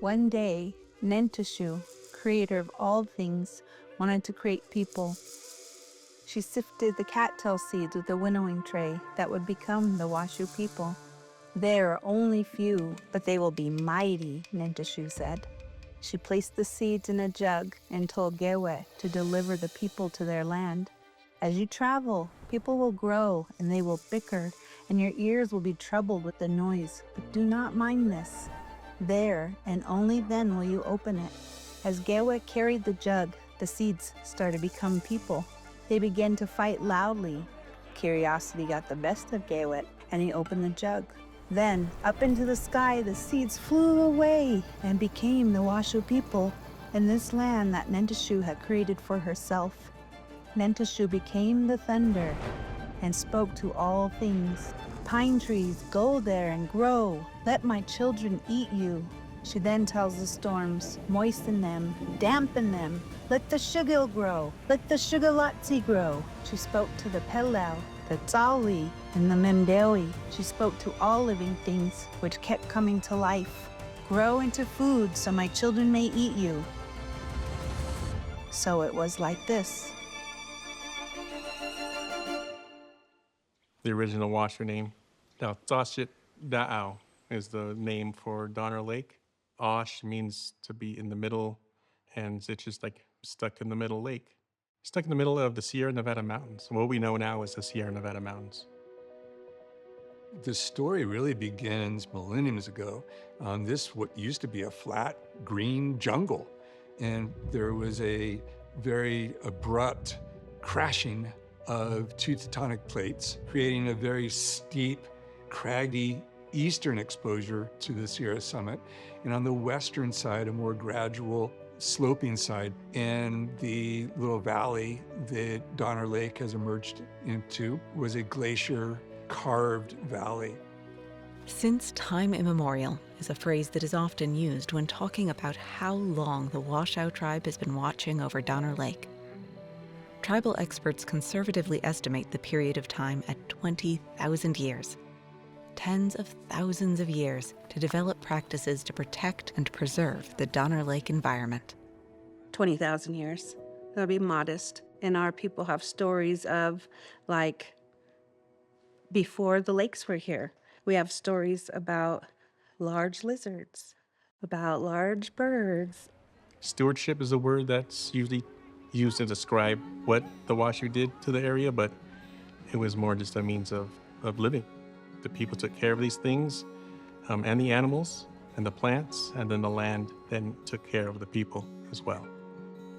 One day, Nentushu, creator of all things, wanted to create people. She sifted the cattail seeds with a winnowing tray that would become the Washoe people. There are only few, but they will be mighty, Nentushu said. She placed the seeds in a jug and told Gewe to deliver the people to their land. As you travel, people will grow and they will bicker, and your ears will be troubled with the noise, but do not mind this. There, and only then will you open it. As Gewe carried the jug, the seeds started to become people. They began to fight loudly. Curiosity got the best of Gewe, and he opened the jug. Then, up into the sky, the seeds flew away and became the Washoe people in this land that Nentushu had created for herself. Nentushu became the thunder and spoke to all things. Pine trees, go there and grow. Let my children eat you. She then tells the storms, moisten them, dampen them. Let the shugil grow. Let the shugalatzi grow. She spoke to the pelau, the tsawi, and the memdewi. She spoke to all living things, which kept coming to life. Grow into food so my children may eat you. So it was like this. The original Washoe name. Now, Tashit Da'au is the name for Donner Lake. Osh means to be in the middle, and it's just like stuck in the middle lake. Stuck in the middle of the Sierra Nevada mountains. What we know now is the Sierra Nevada mountains. The story really begins millenniums ago on this, what used to be a flat green jungle. And there was a very abrupt crashing of two tectonic plates, creating a very steep, craggy eastern exposure to the Sierra summit. And on the western side, a more gradual sloping side. And the little valley that Donner Lake has emerged into was a glacier-carved valley. Since time immemorial is a phrase that is often used when talking about how long the Washoe tribe has been watching over Donner Lake. Tribal experts conservatively estimate the period of time at 20,000 years. Tens of thousands of years to develop practices to protect and preserve the Donner Lake environment. 20,000 years. That'll be modest. And our people have stories of, like, before the lakes were here. We have stories about large lizards, about large birds. Stewardship is a word that's usually used to describe what the Washoe did to the area, but it was more just a means of living. The people took care of these things, and the animals, and the plants, and then the land then took care of the people as well.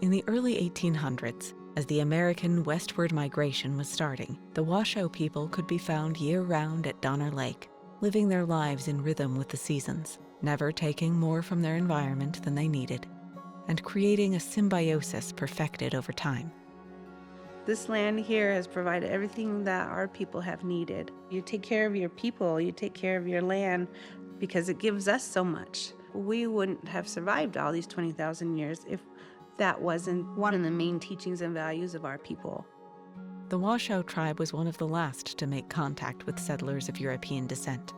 In the early 1800s, as the American westward migration was starting, the Washoe people could be found year-round at Donner Lake, living their lives in rhythm with the seasons, never taking more from their environment than they needed, and creating a symbiosis perfected over time. This land here has provided everything that our people have needed. You take care of your people, you take care of your land, because it gives us so much. We wouldn't have survived all these 20,000 years if that wasn't one of the main teachings and values of our people. The Washoe tribe was one of the last to make contact with settlers of European descent,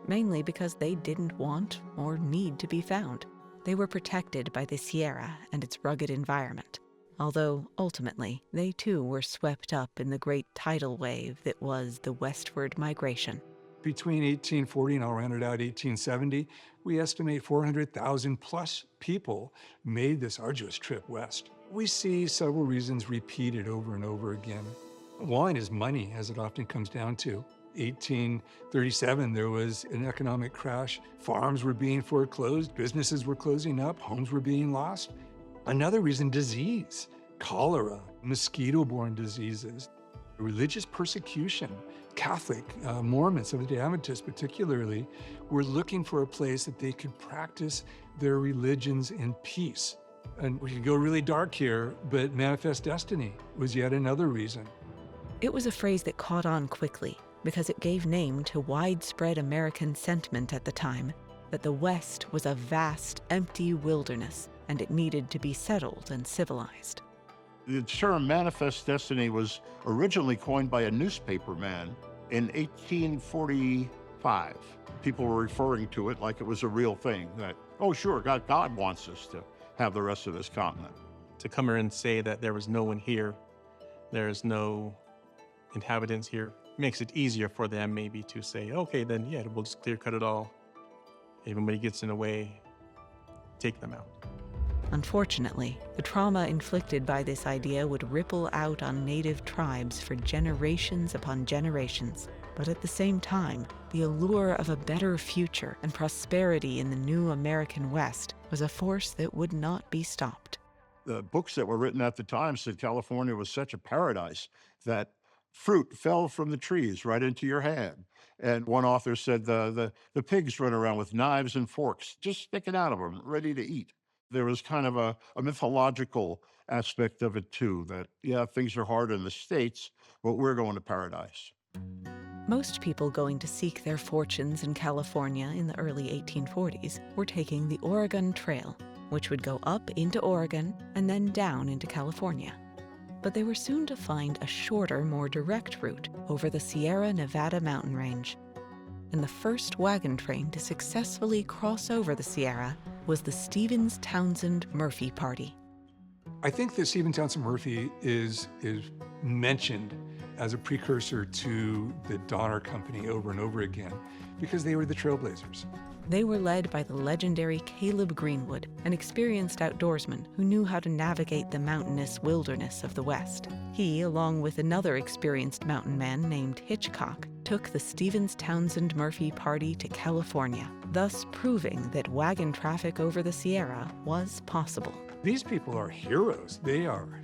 mainly because they didn't want or need to be found. They were protected by the Sierra and its rugged environment, although ultimately they too were swept up in the great tidal wave that was the westward migration. Between 1840 and I'll round it out 1870, we estimate 400,000 plus people made this arduous trip west. We see several reasons repeated over and over again. One is money, as it often comes down to. 1837, there was an economic crash. Farms were being foreclosed, businesses were closing up, homes were being lost. Another reason, disease, cholera, mosquito-borne diseases, religious persecution. Catholic, Mormons, Seventh-day Adventists particularly, were looking for a place that they could practice their religions in peace. And we could go really dark here, but manifest destiny was yet another reason. It was a phrase that caught on quickly because it gave name to widespread American sentiment at the time that the West was a vast, empty wilderness and it needed to be settled and civilized. The term manifest destiny was originally coined by a newspaper man in 1845 5. People were referring to it like it was a real thing, that, oh, sure, God wants us to have the rest of this continent. To come here and say that there was no one here, there's no inhabitants here, makes it easier for them maybe to say, okay, then yeah, we'll just clear cut it all. If anybody gets in the way, take them out. Unfortunately, the trauma inflicted by this idea would ripple out on native tribes for generations upon generations. But at the same time, the allure of a better future and prosperity in the new American West was a force that would not be stopped. The books that were written at the time said California was such a paradise that fruit fell from the trees right into your hand. And one author said the pigs run around with knives and forks just sticking out of them, ready to eat. There was kind of a mythological aspect of it too, that, yeah, things are hard in the States, but we're going to paradise. Most people going to seek their fortunes in California in the early 1840s were taking the Oregon Trail, which would go up into Oregon and then down into California. But they were soon to find a shorter, more direct route over the Sierra Nevada mountain range. And the first wagon train to successfully cross over the Sierra was the Stevens-Townsend-Murphy Party. I think that Stephen Townsend Murphy is mentioned as a precursor to the Donner Company over and over again because they were the trailblazers. They were led by the legendary Caleb Greenwood, an experienced outdoorsman who knew how to navigate the mountainous wilderness of the West. He, along with another experienced mountain man named Hitchcock, took the Stevens-Townsend-Murphy Party to California, thus proving that wagon traffic over the Sierra was possible. These people are heroes. They are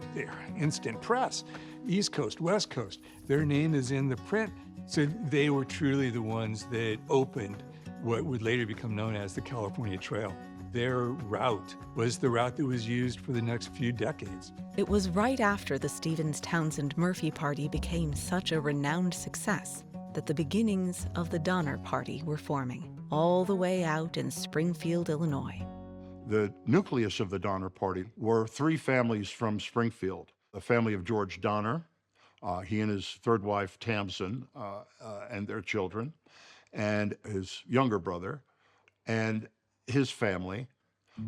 instant press. East Coast, West Coast. Their name is in the print. So they were truly the ones that opened what would later become known as the California Trail. Their route was the route that was used for the next few decades. It was right after the Stevens-Townsend-Murphy Party became such a renowned success that the beginnings of the Donner Party were forming, all the way out in Springfield, Illinois. The nucleus of the Donner Party were 3 families from Springfield. The family of George Donner, he and his third wife, Tamsin, and their children, and his younger brother, and his family,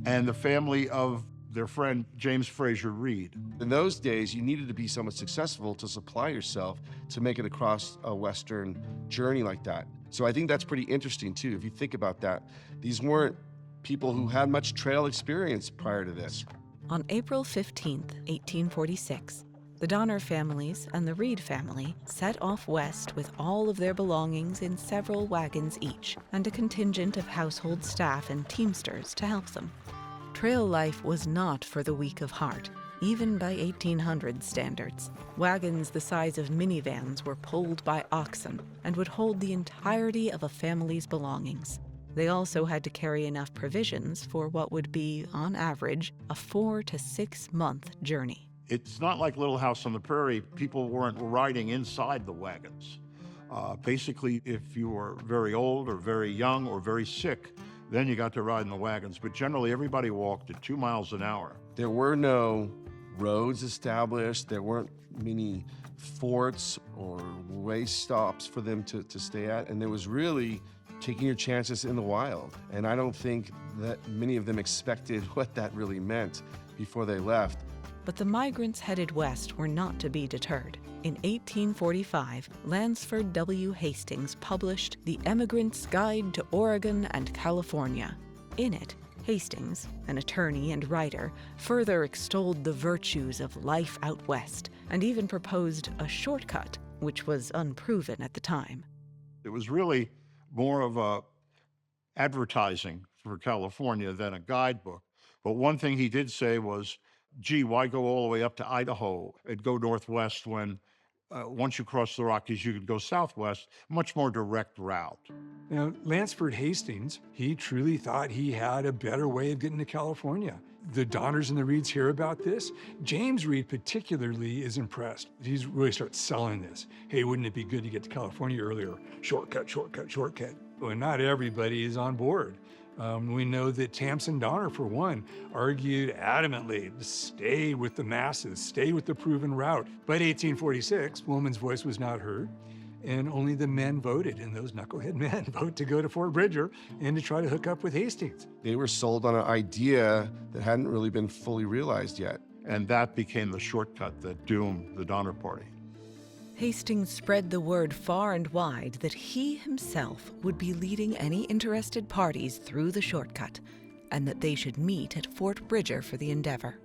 and the family of their friend James Fraser Reed. In those days, you needed to be somewhat successful to supply yourself to make it across a Western journey like that. So I think that's pretty interesting too. If you think about that, these weren't people who had much trail experience prior to this. On April 15th, 1846, the Donner families and the Reed family set off west with all of their belongings in several wagons each, and a contingent of household staff and teamsters to help them. Trail life was not for the weak of heart, even by 1800 standards. Wagons the size of minivans were pulled by oxen and would hold the entirety of a family's belongings. They also had to carry enough provisions for what would be, on average, a 4 to 6 month journey. It's not like Little House on the Prairie. People weren't riding inside the wagons. Basically, if you were very old or very young or very sick, then you got to ride in the wagons. But generally, everybody walked at 2 miles an hour. There were no roads established. There weren't many forts or way stops for them to stay at. And there was really taking your chances in the wild. And I don't think that many of them expected what that really meant before they left. But the migrants headed west were not to be deterred. In 1845, Lansford W. Hastings published The Emigrant's Guide to Oregon and California. In it, Hastings, an attorney and writer, further extolled the virtues of life out west and even proposed a shortcut, which was unproven at the time. It was really more of a advertising for California than a guidebook. But one thing he did say was, gee, why go all the way up to Idaho and go northwest when once you cross the Rockies, you could go southwest, much more direct route. Now, Lansford Hastings, he truly thought he had a better way of getting to California. The Donners and the Reeds hear about this. James Reed particularly is impressed. He's really starts selling this. Hey, wouldn't it be good to get to California earlier? Shortcut, shortcut, shortcut. Well, not everybody is on board. We know that Tamsin Donner, for one, argued adamantly to stay with the masses, stay with the proven route. By 1846, woman's voice was not heard, and only the men voted, and those knucklehead men vote to go to Fort Bridger and to try to hook up with Hastings. They were sold on an idea that hadn't really been fully realized yet. And that became the shortcut that doomed the Donner Party. Hastings spread the word far and wide that he himself would be leading any interested parties through the shortcut, and that they should meet at Fort Bridger for the endeavor.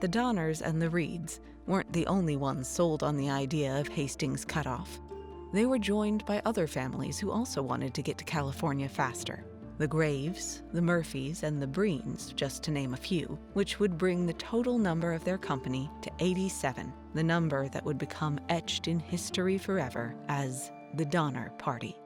The Donners and the Reeds weren't the only ones sold on the idea of Hastings' cutoff. They were joined by other families who also wanted to get to California faster. The Graves, the Murphys, and the Breens, just to name a few, which would bring the total number of their company to 87, the number that would become etched in history forever as the Donner Party.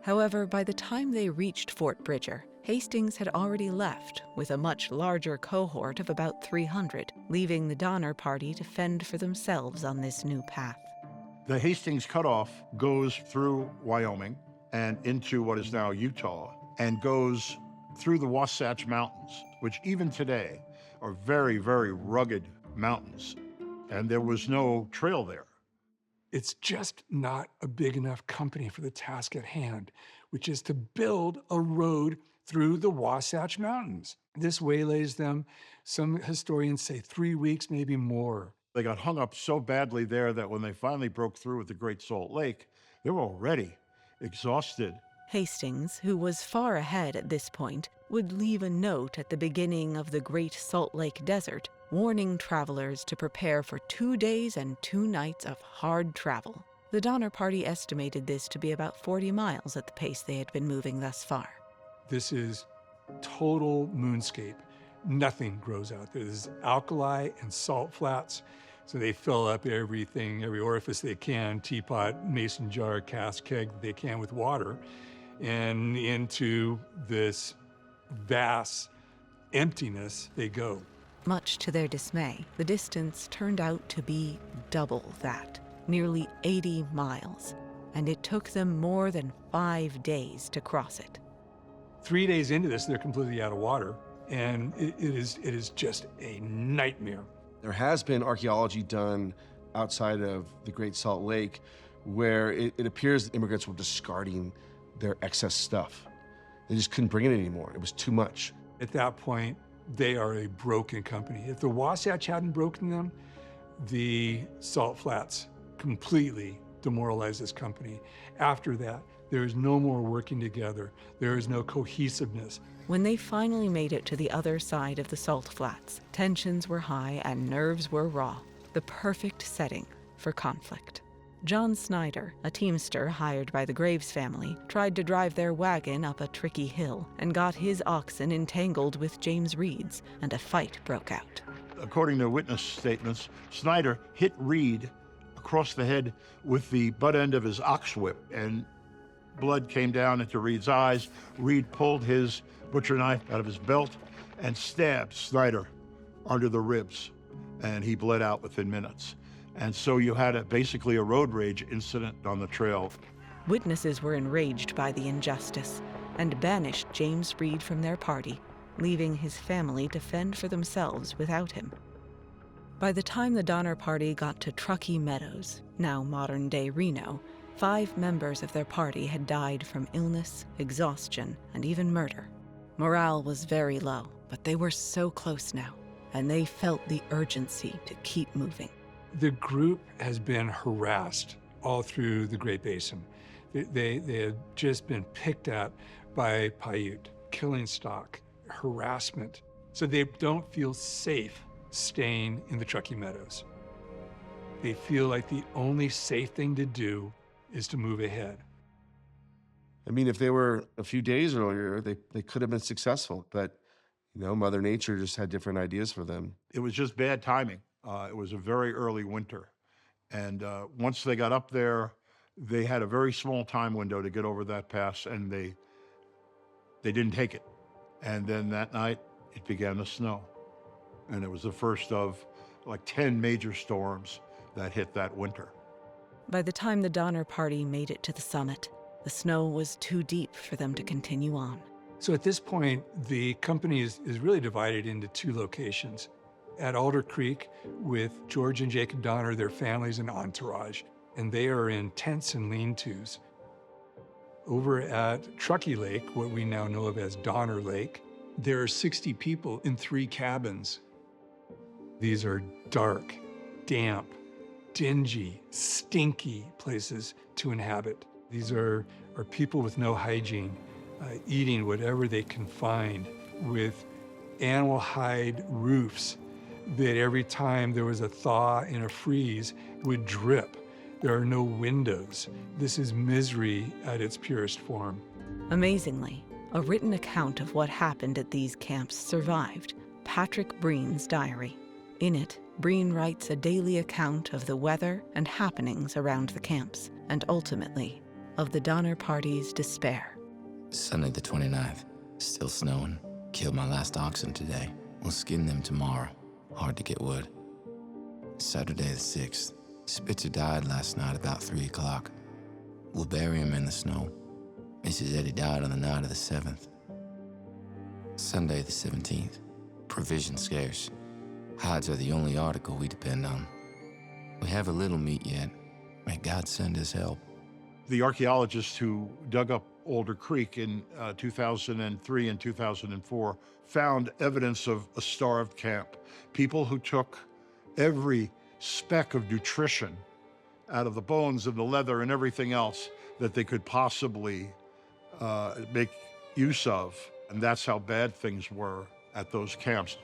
However, by the time they reached Fort Bridger, Hastings had already left with a much larger cohort of about 300, leaving the Donner Party to fend for themselves on this new path. The Hastings cutoff goes through Wyoming and into what is now Utah, and goes through the Wasatch Mountains, which even today are very, very rugged mountains, and there was no trail there. It's just not a big enough company for the task at hand, which is to build a road through the Wasatch Mountains. This waylays them, some historians say 3 weeks, maybe more. They got hung up so badly there that when they finally broke through at the Great Salt Lake, they were already exhausted. Hastings, who was far ahead at this point, would leave a note at the beginning of the Great Salt Lake Desert, warning travelers to prepare for 2 days and 2 nights of hard travel. The Donner Party estimated this to be about 40 miles at the pace they had been moving thus far. This is total moonscape. Nothing grows out there. This is alkali and salt flats. So they fill up everything, every orifice they can, teapot, mason jar, cask, keg that they can with water, and into this vast emptiness they go. Much to their dismay, the distance turned out to be double that, nearly 80 miles, and it took them more than 5 days to cross it. 3 days into this, they're completely out of water, and it is just a nightmare. There has been archaeology done outside of the Great Salt Lake where it appears immigrants were discarding their excess stuff. They just couldn't bring it anymore. It was too much. At that point, they are a broken company. If the Wasatch hadn't broken them, the salt flats completely demoralized this company. After that, there is no more working together. There is no cohesiveness. When they finally made it to the other side of the salt flats, tensions were high and nerves were raw, the perfect setting for conflict. John Snyder, a teamster hired by the Graves family, tried to drive their wagon up a tricky hill and got his oxen entangled with James Reed's, and a fight broke out. According to witness statements, Snyder hit Reed across the head with the butt end of his ox whip, and blood came down into Reed's eyes. Reed pulled his butcher knife out of his belt and stabbed Snyder under the ribs, and he bled out within minutes. And so you had basically a road rage incident on the trail. Witnesses were enraged by the injustice and banished James Reed from their party, leaving his family to fend for themselves without him. By the time the Donner Party got to Truckee Meadows, now modern-day Reno, 5 members of their party had died from illness, exhaustion, and even murder. Morale was very low, but they were so close now, and they felt the urgency to keep moving. The group has been harassed all through the Great Basin. They had just been picked at by Paiute, killing stock, harassment. So they don't feel safe staying in the Truckee Meadows. They feel like the only safe thing to do is to move ahead. I mean, if they were a few days earlier, they could have been successful, but Mother Nature just had different ideas for them. It was just bad timing. It was a very early winter. And once they got up there, they had a very small time window to get over that pass, and they didn't take it. And then that night, it began to snow. And it was the first of like 10 major storms that hit that winter. By the time the Donner Party made it to the summit, the snow was too deep for them to continue on. So at this point, the company is really divided into 2 locations. At Alder Creek with George and Jacob Donner, their families and entourage, and they are in tents and lean-tos. Over at Truckee Lake, what we now know of as Donner Lake, there are 60 people in 3 cabins. These are dark, damp, dingy, stinky places to inhabit. These are people with no hygiene, eating whatever they can find, with animal hide roofs that every time there was a thaw and a freeze would drip. There are no windows. This is misery at its purest form. Amazingly, a written account of what happened at these camps survived, Patrick Breen's diary. In it, Breen writes a daily account of the weather and happenings around the camps, and ultimately, of the Donner Party's despair. Sunday the 29th, still snowing. Killed my last oxen today. We'll skin them tomorrow. Hard to get wood. Saturday the 6th, Spitzer died last night about 3 o'clock. We'll bury him in the snow. Mrs. Eddie died on the night of the 7th. Sunday the 17th, provision scarce. Hides are the only article we depend on. We have a little meat yet. May God send us help. The archaeologists who dug up Alder Creek in 2003 and 2004 found evidence of a starved camp. People who took every speck of nutrition out of the bones and the leather and everything else that they could possibly make use of. And that's how bad things were at those camps.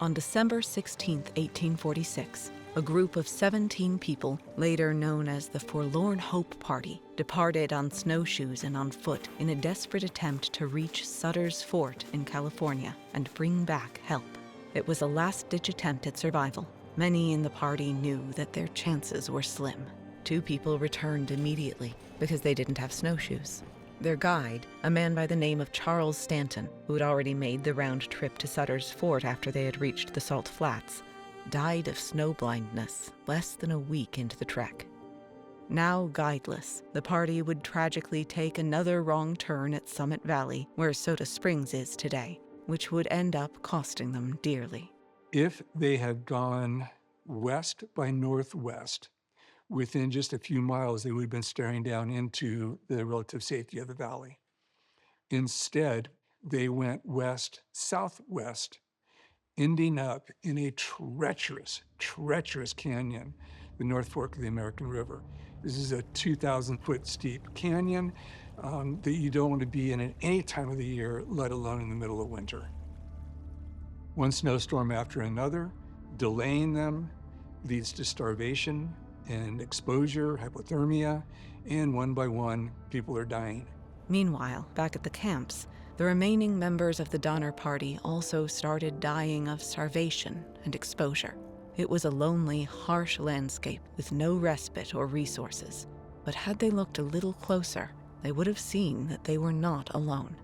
On December 16, 1846, a group of 17 people, later known as the Forlorn Hope Party, departed on snowshoes and on foot in a desperate attempt to reach Sutter's Fort in California and bring back help. It was a last-ditch attempt at survival. Many in the party knew that their chances were slim. 2 people returned immediately because they didn't have snowshoes. Their guide, a man by the name of Charles Stanton, who had already made the round trip to Sutter's Fort after they had reached the Salt Flats, died of snow blindness less than a week into the trek. Now guideless, the party would tragically take another wrong turn at Summit Valley, where Soda Springs is today, which would end up costing them dearly. If they had gone west by northwest, within just a few miles, they would have been staring down into the relative safety of the valley. Instead, they went west-southwest, ending up in a treacherous canyon, the North Fork of the American River. This is a 2,000-foot steep canyon that you don't want to be in at any time of the year, let alone in the middle of winter. One snowstorm after another, delaying them, leads to starvation and exposure, hypothermia, and one by one, people are dying. Meanwhile, back at the camps, the remaining members of the Donner Party also started dying of starvation and exposure. It was a lonely, harsh landscape with no respite or resources. But had they looked a little closer, they would have seen that they were not alone.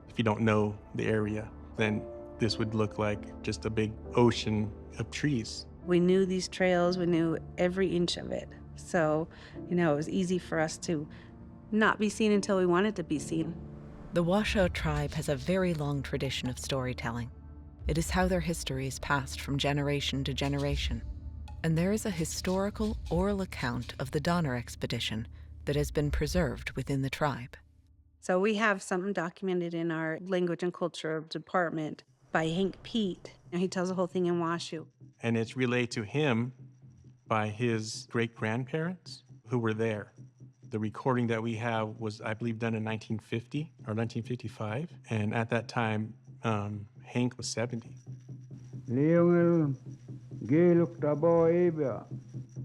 If you don't know the area, then this would look like just a big ocean of trees. We knew these trails, we knew every inch of it. So, it was easy for us to not be seen until we wanted to be seen. The Washoe tribe has a very long tradition of storytelling. It is how their history is passed from generation to generation. And there is a historical oral account of the Donner expedition that has been preserved within the tribe. So we have something documented in our language and culture department by Hank Pete, and he tells the whole thing in Washoe. And it's relayed to him by his great-grandparents who were there. The recording that we have was, I believe, done in 1950 or 1955. And at that time, Hank was 70.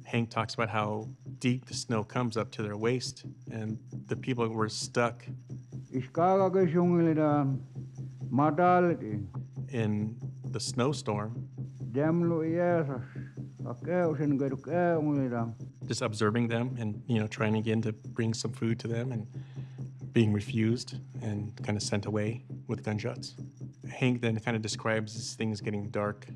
Hank talks about how deep the snow comes up to their waist, and the people were stuck in the snowstorm, just observing them and trying again to bring some food to them, and being refused and kind of sent away with gunshots. Hank then kind of describes as things getting dark.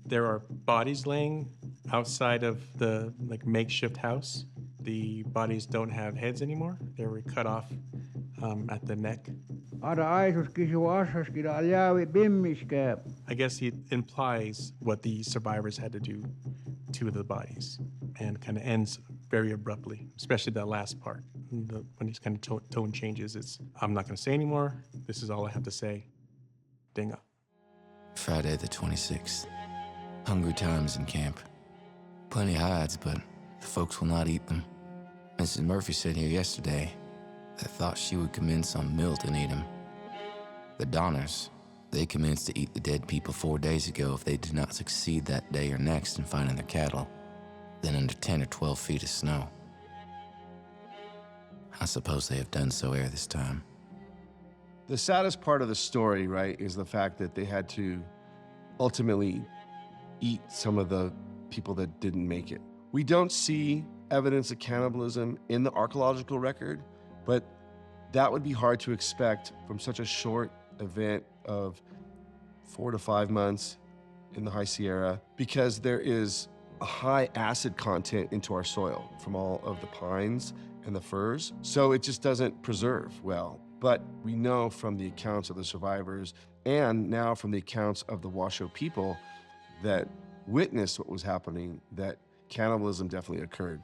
There are bodies laying outside of the makeshift house. The bodies don't have heads anymore. They were cut off at the neck. I guess he implies what the survivors had to do to the bodies, and kind of ends very abruptly, especially that last part. When his kind of tone changes, it's, I'm not going to say anymore. This is all I have to say. Dinga. Friday the 26th. Hungry times in camp. Plenty hides, but the folks will not eat them. Mrs. Murphy said here yesterday that thought she would commence on Milt and eat him. The Donners, they commenced to eat the dead people 4 days ago if they did not succeed that day or next in finding their cattle, then under 10 or 12 feet of snow. I suppose they have done so ere this time. The saddest part of the story, right, is the fact that they had to ultimately eat some of the people that didn't make it. We don't see evidence of cannibalism in the archaeological record, but that would be hard to expect from such a short event of 4 to 5 months in the High Sierra, because there is a high acid content into our soil from all of the pines and the firs, so it just doesn't preserve well. But we know from the accounts of the survivors and now from the accounts of the Washoe people that witnessed what was happening, that cannibalism definitely occurred.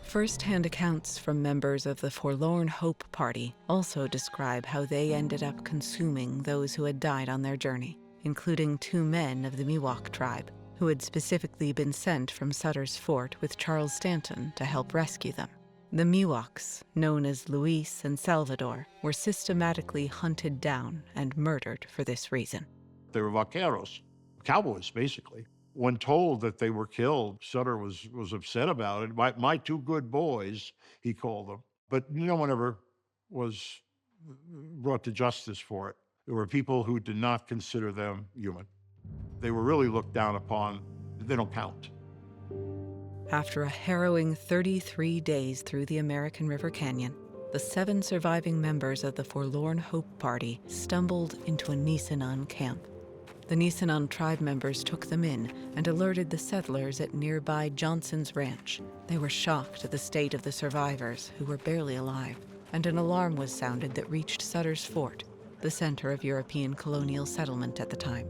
First-hand accounts from members of the Forlorn Hope Party also describe how they ended up consuming those who had died on their journey, including 2 men of the Miwok tribe, who had specifically been sent from Sutter's Fort with Charles Stanton to help rescue them. The Miwoks, known as Luis and Salvador, were systematically hunted down and murdered for this reason. They were vaqueros, cowboys, basically. When told that they were killed, Sutter was upset about it. My 2 good boys, he called them. But no one ever was brought to justice for it. There were people who did not consider them human. They were really looked down upon. They don't count. After a harrowing 33 days through the American River Canyon, the 7 surviving members of the Forlorn Hope Party stumbled into a Nisenan camp. The Nisenan tribe members took them in and alerted the settlers at nearby Johnson's Ranch. They were shocked at the state of the survivors, who were barely alive, and an alarm was sounded that reached Sutter's Fort, the center of European colonial settlement at the time.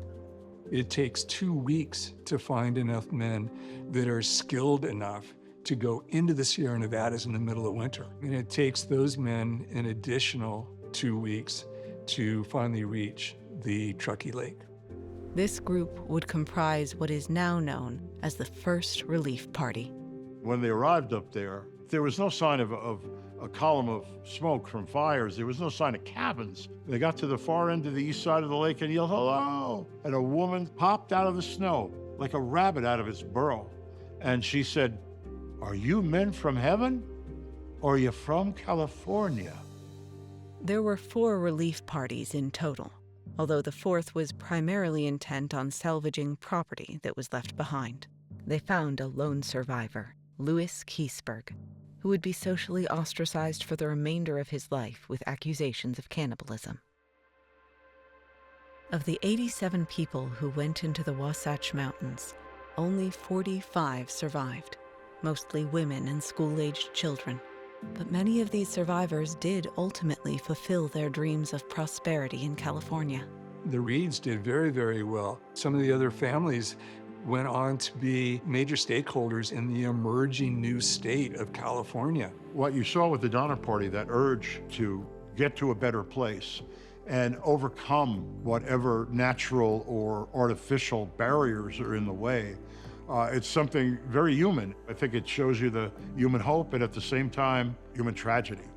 It takes 2 weeks to find enough men that are skilled enough to go into the Sierra Nevadas in the middle of winter. And it takes those men an additional 2 weeks to finally reach the Truckee Lake. This group would comprise what is now known as the First Relief Party. When they arrived up there was no sign of a column of smoke from fires. There was no sign of cabins. They got to the far end of the east side of the lake and yelled, "Hello!" And a woman popped out of the snow like a rabbit out of its burrow. And she said, "Are you men from heaven, or are you from California?" There were 4 relief parties in total, although the 4th was primarily intent on salvaging property that was left behind. They found a lone survivor, Louis Keseberg, who would be socially ostracized for the remainder of his life with accusations of cannibalism. Of the 87 people who went into the Wasatch Mountains, only 45 survived, mostly women and school-aged children. But many of these survivors did ultimately fulfill their dreams of prosperity in California. The Reeds did very, very well. Some of the other families went on to be major stakeholders in the emerging new state of California. What you saw with the Donner Party, that urge to get to a better place and overcome whatever natural or artificial barriers are in the way, it's something very human. I think it shows you the human hope and at the same time, human tragedy.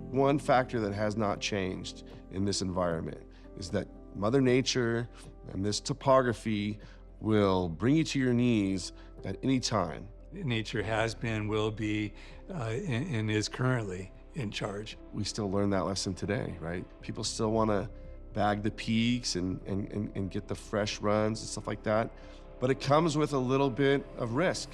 One factor that has not changed in this environment is that Mother Nature and this topography will bring you to your knees at any time. Nature has been, will be, and is currently in charge. We still learn that lesson today, right? People still want to bag the peaks and get the fresh runs and stuff like that, but it comes with a little bit of risk.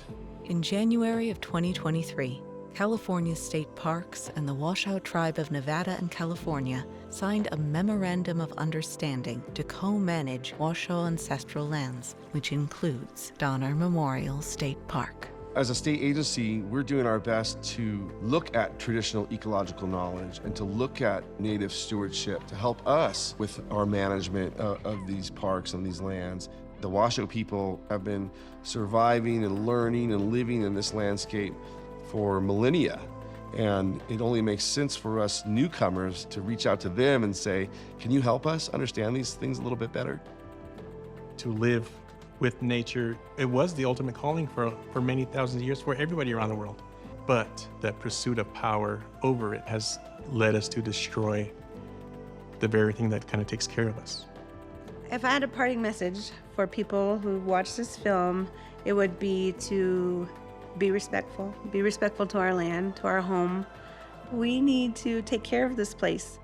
In January of 2023, California State Parks and the Washoe Tribe of Nevada and California signed a Memorandum of Understanding to co-manage Washoe ancestral lands, which includes Donner Memorial State Park. As a state agency, we're doing our best to look at traditional ecological knowledge and to look at native stewardship to help us with our management of these parks and these lands. The Washoe people have been surviving and learning and living in this landscape for millennia. And it only makes sense for us newcomers to reach out to them and say, can you help us understand these things a little bit better? To live with nature, it was the ultimate calling for many thousands of years for everybody around the world. But that pursuit of power over it has led us to destroy the very thing that kind of takes care of us. If I had a parting message for people who watch this film, it would be to be respectful to our land, to our home. We need to take care of this place.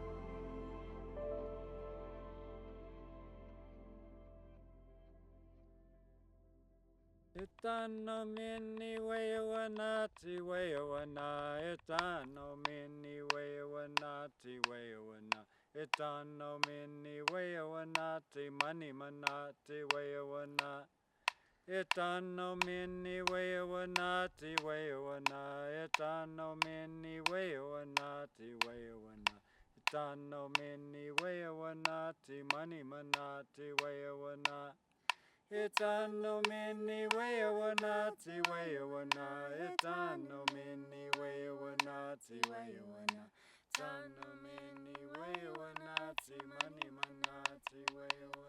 Itano mini wayawanati wayawana, itano mini wayawanati wayawana, itano mini wayawanati mani manati wayawana, itano mini wayawanati wayawana, itano mini wayawanati wayawana, itano mini wayawanati mani manati wayawana. Itano mini wayawanati wayawana, itano mini wayawanati wayawana, itano mini wayawanati mani manati wayawana.